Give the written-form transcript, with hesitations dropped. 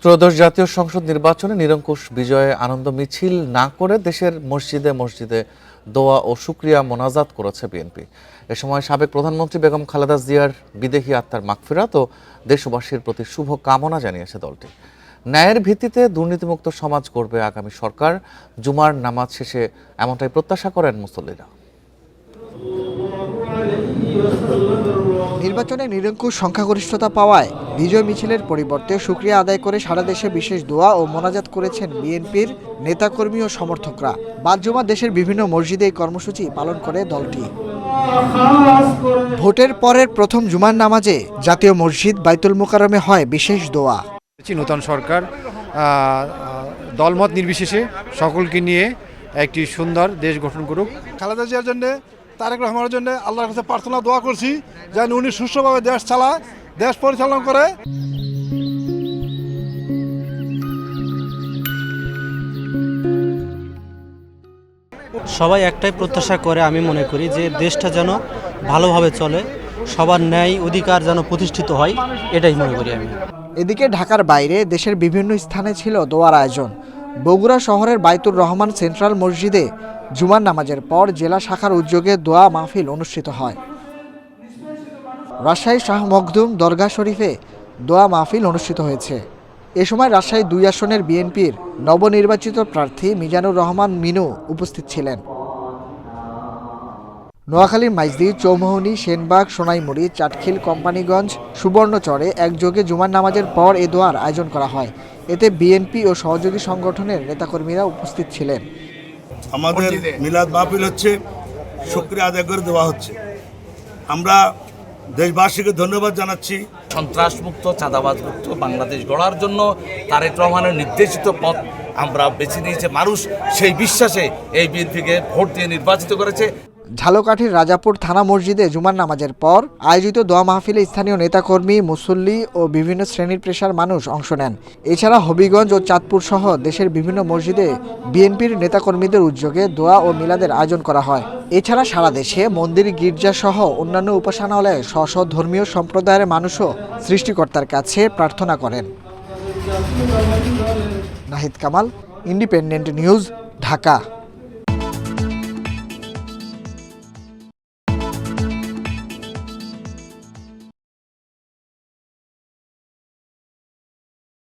ত্রয়োদশ জাতীয় সংসদ নির্বাচনে নিরঙ্কুশ বিজয়ে আনন্দ মিছিল না করে দেশের মসজিদে মসজিদে দোয়া ও শুকরিয়া মোনাজাত করেছে বিএনপি। এ সময় সাবেক প্রধানমন্ত্রী বেগম খালেদা জিয়ার বিদেহী আত্মার মাগফিরাত ও দেশবাসীর প্রতি শুভ কামনা জানিয়েছে দলটি। ন্যায়ের ভিত্তিতে দুর্নীতিমুক্ত সমাজ গড়বে আগামী সরকার। জুমার নামাজ শেষে এমনটাই প্রত্যাশা করেন মুসল্লিরা। নির্বাচনে নিরঙ্কুশ সংখ্যাগরিষ্ঠতা পাওয়ায় বিজয় মিছিলের পরিবর্তে শুকরিয়া আদায় করে সারা দেশে বিশেষ দোয়া ও মোনাজাত করেছেন বিএনপির নেতাকর্মী ও সমর্থকরা। বাদ জুমা দেশের বিভিন্ন মসজিদে এই কর্মসূচি পালন করে দলটি। ভোটের পরের প্রথম জুমার নামাজে জাতীয় মসজিদ বাইতুল মোকাররমে হয় বিশেষ দোয়া। নতুন সরকার দলমত নির্বিশেষে সকলকে নিয়ে একটি সুন্দর দেশ গঠন করুক। খালেদা জিয়ার জন্য, তারেক রহমানের জন্য আল্লাহর কাছে প্রার্থনা দোয়া করছি যেন উনি সুষ্ঠুভাবে দেশ চালায়, দেশ পরিচালনা করে। সবাই একটাই প্রত্যাশা করে, আমি মনে করি যে দেশটা যেন ভালোভাবে চলে, সবার ন্যায় অধিকার যেন প্রতিষ্ঠিত হয়, এটাই মনে করি আমি। এদিকে ঢাকার বাইরে দেশের বিভিন্ন স্থানে ছিল দোয়ার আয়োজন। বগুড়া শহরের বাইতুর রহমান সেন্ট্রাল মসজিদে জুমার নামাজের পর জেলা শাখার উদ্যোগে দোয়া মাহফিল অনুষ্ঠিত হয়। রাজশাহী শাহ মখদুম দরগা শরীফে দোয়া মাহফিল অনুষ্ঠিত হয়েছে। এ সময় রাজশাহী 2 আসনের বিএনপির নবনির্বাচিত প্রার্থী মিজানুর রহমান মিনু উপস্থিত ছিলেন। নোয়াখালীর মাইজদি, চৌমোহনী, সেনবাগ, সোনাইমুড়ি, চাটখিল, কোম্পানিগঞ্জ, সুবর্ণচরে একযোগে জুমার নামাজের পর এ দোয়ার আয়োজন করা হয়। এতে বিএনপি ও সহযোগী সংগঠনের নেতাকর্মীরা উপস্থিত ছিলেন। আমাদের মিলাদ মাহফিল হচ্ছে, শুকরিয়া আদায় করে দেওয়া হচ্ছে। আমরা দেশবাসীকে ধন্যবাদ জানাচ্ছি। সন্ত্রাসমুক্ত, চাঁদাবাজমুক্ত বাংলাদেশ গড়ার জন্য তারেক রহমানের নির্দেশিত পথ আমরা বেছে নিয়েছে। মানুষ সেই বিশ্বাসে এই বিএনপিকে ভোট দিয়ে নির্বাচিত করেছে। ঝালকাঠির রাজাপুর থানা মসজিদে জুমার নামাজের পর আয়োজিত দোয়া মাহফিলে স্থানীয় নেতাকর্মী, মুসল্লি ও বিভিন্ন শ্রেণীর পেশার মানুষ অংশ নেন। এছাড়া হবিগঞ্জ ও চাঁদপুর সহ দেশের বিভিন্ন মসজিদে বিএনপির নেতাকর্মীদের উদ্যোগে দোয়া ও মিলাদের আয়োজন করা হয়। এছাড়া সারা দেশে মন্দির, গির্জা সহ অন্যান্য উপাসনালয়ে স্ব ধর্মীয় সম্প্রদায়ের মানুষও সৃষ্টিকর্তার কাছে প্রার্থনা করেন। Nahid Kamal, independent news, Dhaka.